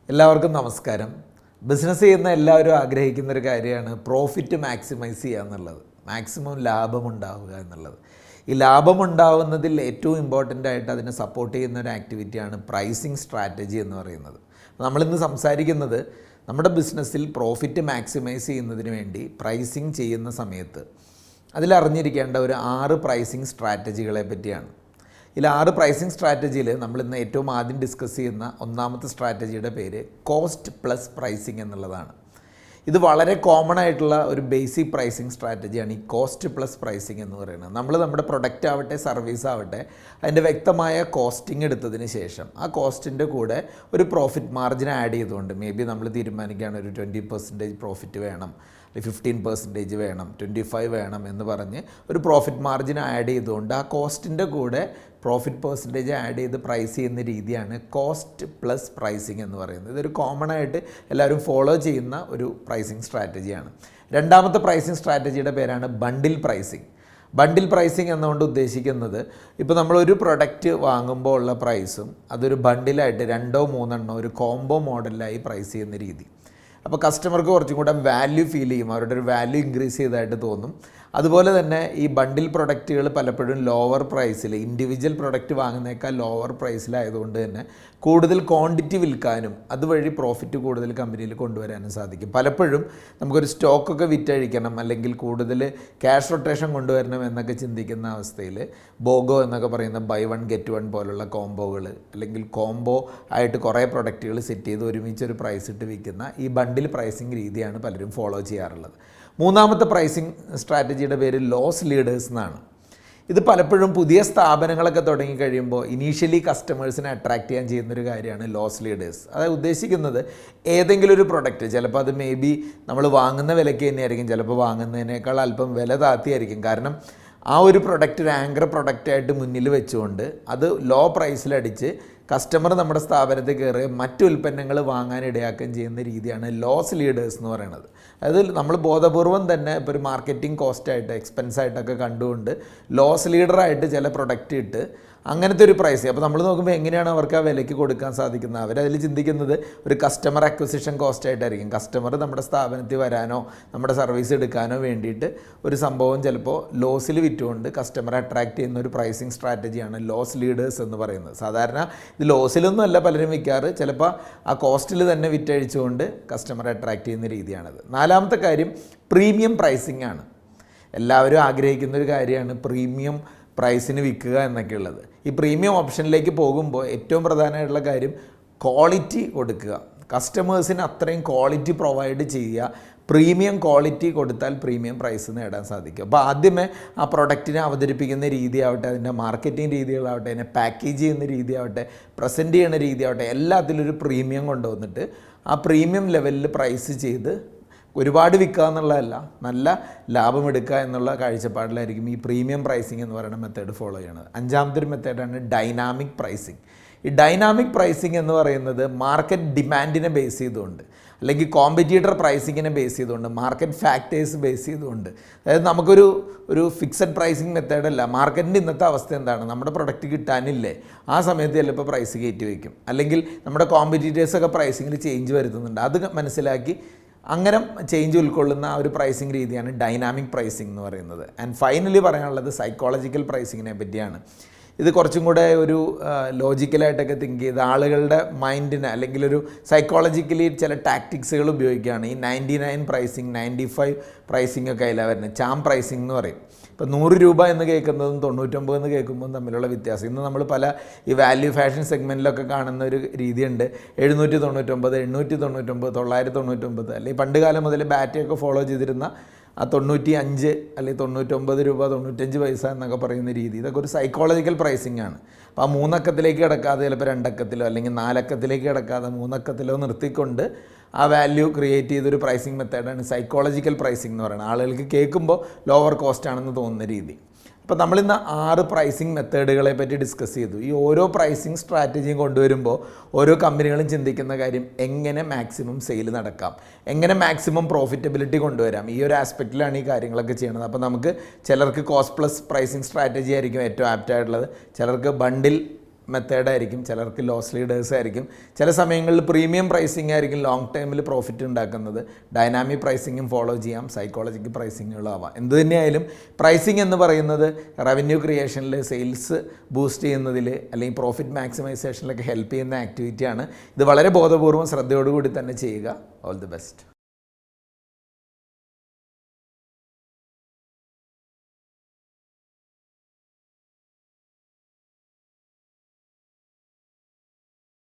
എല്ലാവർക്കും നമസ്കാരം. ബിസിനസ് ചെയ്യുന്ന എല്ലാവരും ആഗ്രഹിക്കുന്ന ഒരു കാര്യമാണ് പ്രോഫിറ്റ് മാക്സിമൈസ് ചെയ്യുക എന്നുള്ളത്, മാക്സിമം ലാഭമുണ്ടാവുക എന്നുള്ളത്. ഈ ലാഭമുണ്ടാവുന്നതിൽ ഏറ്റവും ഇമ്പോർട്ടൻ്റ് ആയിട്ട് അതിനെ സപ്പോർട്ട് ചെയ്യുന്ന ഒരു ആക്ടിവിറ്റിയാണ് പ്രൈസിങ് സ്ട്രാറ്റജി എന്ന് പറയുന്നത്. നമ്മളിന്ന് സംസാരിക്കുന്നത് നമ്മുടെ ബിസിനസ്സിൽ പ്രോഫിറ്റ് മാക്സിമൈസ് ചെയ്യുന്നതിന് വേണ്ടി പ്രൈസിങ് ചെയ്യുന്ന സമയത്ത് അതിലറിഞ്ഞിരിക്കേണ്ട ഒരു 6 പ്രൈസിങ് സ്ട്രാറ്റജികളെ പറ്റിയാണ്. ഇതിൽ 6 പ്രൈസിങ് സ്ട്രാറ്റജിയിൽ നമ്മളിന്ന് ഏറ്റവും ആദ്യം ഡിസ്കസ് ചെയ്യുന്ന ഒന്നാമത്തെ സ്ട്രാറ്റജിയുടെ പേര് കോസ്റ്റ് പ്ലസ് പ്രൈസിങ് എന്നുള്ളതാണ്. ഇത് വളരെ കോമൺ ആയിട്ടുള്ള ഒരു ബേസിക് പ്രൈസിങ് സ്ട്രാറ്റജിയാണ് ഈ കോസ്റ്റ് പ്ലസ് പ്രൈസിങ് എന്ന് പറയുന്നത്. നമ്മൾ നമ്മുടെ പ്രൊഡക്റ്റ് ആവട്ടെ സർവീസ് ആവട്ടെ അതിൻ്റെ വ്യക്തമായ കോസ്റ്റിംഗ് എടുത്തതിന് ശേഷം ആ കോസ്റ്റിൻ്റെ കൂടെ ഒരു പ്രോഫിറ്റ് മാർജിൻ ആഡ് ചെയ്തുകൊണ്ട് മേ ബി നമ്മൾ തീരുമാനിക്കുകയാണ് ഒരു 20% പ്രോഫിറ്റ് വേണം, 15% വേണം, 25 വേണം എന്ന് പറഞ്ഞ് ഒരു പ്രോഫിറ്റ് മാർജിൻ ആഡ് ചെയ്തുകൊണ്ട് ആ കോസ്റ്റിൻ്റെ കൂടെ പ്രോഫിറ്റ് പെർസെൻറ്റേജ് ആഡ് ചെയ്ത് പ്രൈസ് ചെയ്യുന്ന രീതിയാണ് കോസ്റ്റ് പ്ലസ് പ്രൈസിങ് എന്ന് പറയുന്നത്. ഇതൊരു കോമൺ ആയിട്ട് എല്ലാവരും ഫോളോ ചെയ്യുന്ന ഒരു പ്രൈസിങ് സ്ട്രാറ്റജിയാണ്. രണ്ടാമത്തെ പ്രൈസിങ് സ്ട്രാറ്റജിയുടെ പേരാണ് ബണ്ടിൽ പ്രൈസിങ്. ബണ്ടിൽ പ്രൈസിങ് എന്നുകൊണ്ട് ഉദ്ദേശിക്കുന്നത് ഇപ്പോൾ നമ്മളൊരു പ്രൊഡക്റ്റ് വാങ്ങുമ്പോൾ ഉള്ള പ്രൈസും അതൊരു ബണ്ടിലായിട്ട് 2-3 ഒരു കോംബോ മോഡലിലായി പ്രൈസ് ചെയ്യുന്ന രീതി. അപ്പോൾ കസ്റ്റമർക്ക് കുറച്ചും കൂടെ വാല്യൂ ഫീൽ ചെയ്യും, അവരുടെ ഒരു വാല്യൂ ഇൻക്രീസ് ചെയ്തതായിട്ട് തോന്നും. അതുപോലെ തന്നെ ഈ ബണ്ടിൽ പ്രൊഡക്റ്റുകൾ പലപ്പോഴും ലോവർ പ്രൈസിൽ, ഇൻഡിവിജ്വൽ പ്രൊഡക്റ്റ് വാങ്ങുന്നേക്കാൾ ലോവർ പ്രൈസിലായതുകൊണ്ട് തന്നെ കൂടുതൽ ക്വാണ്ടിറ്റി വിൽക്കാനും അതുവഴി പ്രോഫിറ്റ് കൂടുതൽ കമ്പനിയിൽ കൊണ്ടുവരാനും സാധിക്കും. പലപ്പോഴും നമുക്കൊരു സ്റ്റോക്കൊക്കെ വിറ്റഴിക്കണം അല്ലെങ്കിൽ കൂടുതൽ ക്യാഷ് റൊട്ടേഷൻ കൊണ്ടുവരണം എന്നൊക്കെ ചിന്തിക്കുന്ന അവസ്ഥയിൽ ബോഗോ എന്നൊക്കെ പറയുന്ന ബൈ 1 get 1 പോലുള്ള കോംബോകൾ അല്ലെങ്കിൽ കോംബോ ആയിട്ട് കുറേ പ്രൊഡക്റ്റുകൾ സെറ്റ് ചെയ്ത് ഒരുമിച്ചൊരു പ്രൈസ് ഇട്ട് വിൽക്കുന്ന ഈ ബണ്ടിൽ പ്രൈസിങ് രീതിയാണ് പലരും ഫോളോ ചെയ്യാറുള്ളത്. മൂന്നാമത്തെ പ്രൈസിങ് സ്ട്രാറ്റജിയുടെ പേര് ലോസ് ലീഡേഴ്സ് എന്നാണ്. ഇത് പലപ്പോഴും പുതിയ സ്ഥാപനങ്ങളൊക്കെ തുടങ്ങി കഴിയുമ്പോൾ ഇനീഷ്യലി കസ്റ്റമേഴ്സിനെ അട്രാക്റ്റ് ചെയ്യാൻ ചെയ്യുന്നൊരു കാര്യമാണ് ലോസ് ലീഡേഴ്സ്. അതായത് ഉദ്ദേശിക്കുന്നത് ഏതെങ്കിലും ഒരു പ്രൊഡക്റ്റ്, ചിലപ്പോൾ അത് മേ ബി നമ്മൾ വാങ്ങുന്ന വിലയ്ക്ക് തന്നെയായിരിക്കും, ചിലപ്പോൾ വാങ്ങുന്നതിനേക്കാൾ അല്പം വില താഴ്ത്തിയായിരിക്കും. കാരണം ആ ഒരു പ്രൊഡക്റ്റ് ഒരു ആങ്കർ പ്രൊഡക്റ്റായിട്ട് മുന്നിൽ വെച്ചുകൊണ്ട് അത് ലോ പ്രൈസിലടിച്ച് കസ്റ്റമർ നമ്മുടെ സ്ഥാപനത്തിൽ കയറി മറ്റു ഉൽപ്പന്നങ്ങൾ വാങ്ങാൻ ഇടയാക്കുകയും ചെയ്യുന്ന രീതിയാണ് ലോസ് ലീഡേഴ്സ് എന്ന് പറയുന്നത്. അതായത് നമ്മൾ ബോധപൂർവം തന്നെ ഇപ്പോൾ ഒരു മാർക്കറ്റിംഗ് കോസ്റ്റായിട്ട് എക്സ്പെൻസായിട്ടൊക്കെ കണ്ടുകൊണ്ട് ലോസ് ലീഡറായിട്ട് ചില പ്രൊഡക്റ്റ് ഇട്ട് അങ്ങനത്തെ ഒരു പ്രൈസ്. അപ്പോൾ നമ്മൾ നോക്കുമ്പോൾ എങ്ങനെയാണ് അവർക്ക് ആ വിലയ്ക്ക് കൊടുക്കാൻ സാധിക്കുന്നത്? അവരതിൽ ചിന്തിക്കുന്നത് ഒരു കസ്റ്റമർ അക്വിസിഷൻ കോസ്റ്റായിട്ടായിരിക്കും. കസ്റ്റമർ നമ്മുടെ സ്ഥാപനത്തിൽ വരാനോ നമ്മുടെ സർവീസ് എടുക്കാനോ വേണ്ടിയിട്ട് ഒരു സംഭവം ചിലപ്പോൾ ലോസിൽ വിറ്റുകൊണ്ട് കസ്റ്റമറെ അട്രാക്റ്റ് ചെയ്യുന്ന ഒരു പ്രൈസിങ് സ്ട്രാറ്റജിയാണ് ലോസ് ലീഡേഴ്സ് എന്ന് പറയുന്നത്. സാധാരണ ഇത് ലോസിലൊന്നും അല്ല പലരും വിൽക്കാറ്, ചിലപ്പോൾ ആ കോസ്റ്റിൽ തന്നെ വിറ്റഴിച്ചുകൊണ്ട് കസ്റ്റമറെ അട്രാക്റ്റ് ചെയ്യുന്ന രീതിയാണത്. നാലാമത്തെ കാര്യം പ്രീമിയം പ്രൈസിംഗ് ആണ്. എല്ലാവരും ആഗ്രഹിക്കുന്ന ഒരു കാര്യമാണ് പ്രീമിയം പ്രൈസിന് വിൽക്കുക എന്നൊക്കെ ഉള്ളത്. ഈ പ്രീമിയം ഓപ്ഷനിലേക്ക് പോകുമ്പോൾ ഏറ്റവും പ്രധാനമായിട്ടുള്ള കാര്യം ക്വാളിറ്റി കൊടുക്കുക, കസ്റ്റമേഴ്സിന് അത്രയും ക്വാളിറ്റി പ്രൊവൈഡ് ചെയ്യുക. പ്രീമിയം ക്വാളിറ്റി കൊടുത്താൽ പ്രീമിയം പ്രൈസ് നേടാൻ സാധിക്കും. അപ്പോൾ ആദ്യമേ ആ പ്രൊഡക്റ്റിനെ അവതരിപ്പിക്കുന്ന രീതിയാവട്ടെ, അതിൻ്റെ മാർക്കറ്റിംഗ് രീതികളാവട്ടെ, അതിനെ പാക്കേജ് ചെയ്യുന്ന രീതിയാവട്ടെ, പ്രസൻറ്റ് ചെയ്യുന്ന രീതിയാവട്ടെ, എല്ലാത്തിലും ഒരു പ്രീമിയം കൊണ്ടുവന്നിട്ട് ആ പ്രീമിയം ലെവലിൽ പ്രൈസ് ചെയ്ത് ഒരുപാട് വിൽക്കുക എന്നുള്ളതല്ല, നല്ല ലാഭമെടുക്കുക എന്നുള്ള കാഴ്ചപ്പാടിലായിരിക്കും ഈ പ്രീമിയം പ്രൈസിങ് എന്ന് പറയുന്ന മെത്തേഡ് ഫോളോ ചെയ്യണത്. അഞ്ചാമതൊരു മെത്തേഡാണ് ഡൈനാമിക് പ്രൈസിങ്. ഈ ഡൈനാമിക് പ്രൈസിങ് എന്ന് പറയുന്നത് മാർക്കറ്റ് ഡിമാൻഡിനെ ബേസ് ചെയ്തുകൊണ്ട് അല്ലെങ്കിൽ കോമ്പറ്റീറ്റർ പ്രൈസിങ്ങിനെ ബേസ് ചെയ്തുകൊണ്ട്, മാർക്കറ്റ് ഫാക്ടേഴ്സ് ബേസ് ചെയ്തുകൊണ്ട്, അതായത് നമുക്കൊരു ഫിക്സഡ് പ്രൈസിങ് മെത്തേഡല്ല. മാർക്കറ്റിൻ്റെ ഇന്നത്തെ അവസ്ഥ എന്താണ്, നമ്മുടെ പ്രൊഡക്റ്റ് കിട്ടാനില്ലേ, ആ സമയത്ത് ചിലപ്പോൾ പ്രൈസ് കയറ്റി വയ്ക്കും. അല്ലെങ്കിൽ നമ്മുടെ കോമ്പറ്റീറ്റേഴ്സൊക്കെ പ്രൈസിങ്ങിൽ ചേഞ്ച് വരുത്തുന്നുണ്ട്, അത് മനസ്സിലാക്കി അങ്ങനെ ചേഞ്ച് ഉൾക്കൊള്ളുന്ന ആ ഒരു പ്രൈസിങ് രീതിയാണ് ഡൈനാമിക് പ്രൈസിങ് എന്ന് പറയുന്നത്. ആൻഡ് ഫൈനലി പറയാനുള്ളത് സൈക്കോളജിക്കൽ പ്രൈസിങ്ങിനെ പറ്റിയാണ്. ഇത് കുറച്ചും കൂടെ ഒരു ലോജിക്കലായിട്ടൊക്കെ തിങ്ക് ചെയ്ത് ആളുകളുടെ മൈൻഡിനെ അല്ലെങ്കിൽ ഒരു സൈക്കോളജിക്കലി ചില ടാക്ടിക്സുകൾ ഉപയോഗിക്കുകയാണ്. ഈ 99 പ്രൈസിങ്, 95 പ്രൈസിങ് ഒക്കെ അതിലാണ് വരുന്നത്. ചാം പ്രൈസിങ് എന്ന് പറയും. ഇപ്പോൾ 100 രൂപ എന്ന് കേൾക്കുന്നതും 99 എന്ന് കേൾക്കുമ്പോൾ തമ്മിലുള്ള വ്യത്യാസം. ഇന്ന് നമ്മൾ പല ഈ വാല്യൂ ഫാഷൻ സെഗ്മെൻറ്റിലൊക്കെ കാണുന്ന ഒരു രീതിയുണ്ട്. 799, 899, 999, അല്ലെങ്കിൽ പണ്ട് കാലം മുതൽ ബാറ്റയൊക്കെ ഫോളോ ചെയ്തിരുന്ന ആ 95 അല്ലെങ്കിൽ 99 രൂപ 95 പൈസ എന്നൊക്കെ പറയുന്ന രീതി. ഇതൊക്കെ ഒരു സൈക്കോളജിക്കൽ പ്രൈസിങ് ആണ്. അപ്പോൾ ആ 3 അക്കത്തിലേക്ക് കിടക്കാതെ ചിലപ്പോൾ 2 അക്കത്തിലോ അല്ലെങ്കിൽ 4 അക്കത്തിലേക്ക് കിടക്കാതെ 3 അക്കത്തിലോ നിർത്തിക്കൊണ്ട് ആ വാല്യൂ ക്രിയേറ്റ് ചെയ്തൊരു പ്രൈസിങ് മെത്തേഡാണ് സൈക്കോളജിക്കൽ പ്രൈസിങ് എന്ന് പറയുന്നത്. ആളുകൾക്ക് കേൾക്കുമ്പോൾ ലോവർ കോസ്റ്റ് ആണെന്ന് തോന്നുന്ന രീതി. അപ്പോൾ നമ്മളിന്ന് 6 പ്രൈസിങ് മെത്തേഡുകളെ പറ്റി ഡിസ്കസ് ചെയ്തു. ഈ ഓരോ പ്രൈസിങ് സ്ട്രാറ്റജിയും കൊണ്ടുവരുമ്പോൾ ഓരോ കമ്പനികളും ചിന്തിക്കുന്ന കാര്യം എങ്ങനെ മാക്സിമം സെയിൽ നടക്കാം, എങ്ങനെ മാക്സിമം പ്രോഫിറ്റബിലിറ്റി കൊണ്ടുവരാം, ഈ ഒരു ആസ്പെക്റ്റിലാണ് ഈ കാര്യങ്ങളൊക്കെ ചെയ്യുന്നത്. അപ്പോൾ നമുക്ക് ചിലർക്ക് കോസ്റ്റ് പ്ലസ് പ്രൈസിങ് സ്ട്രാറ്റജി ആയിരിക്കും ഏറ്റവും ആപ്റ്റായിട്ടുള്ളത്, ചിലർക്ക് ബണ്ടിൽ മെത്തേഡായിരിക്കും, ചിലർക്ക് ലോസ് ലീഡേഴ്സ് ആയിരിക്കും. ചില സമയങ്ങളിൽ പ്രീമിയം പ്രൈസിംഗ് ആയിരിക്കും ലോങ് ടൈമിൽ പ്രോഫിറ്റ് ഉണ്ടാക്കുന്നത്. ഡൈനാമിക് പ്രൈസിങ്ങും ഫോളോ ചെയ്യാം, സൈക്കോളജിക്കൽ പ്രൈസിങ്ങുകളും ആവാം. എന്ത് തന്നെയായാലും പ്രൈസിങ് എന്ന് പറയുന്നത് റവന്യൂ ക്രിയേഷനിൽ, സെയിൽസ് ബൂസ്റ്റ് ചെയ്യുന്നതിൽ അല്ലെങ്കിൽ പ്രോഫിറ്റ് മാക്സിമൈസേഷനിലൊക്കെ ഹെൽപ്പ് ചെയ്യുന്ന ആക്ടിവിറ്റിയാണ്. ഇത് വളരെ ബോധപൂർവ്വം ശ്രദ്ധയോടുകൂടി തന്നെ ചെയ്യുക. All the best.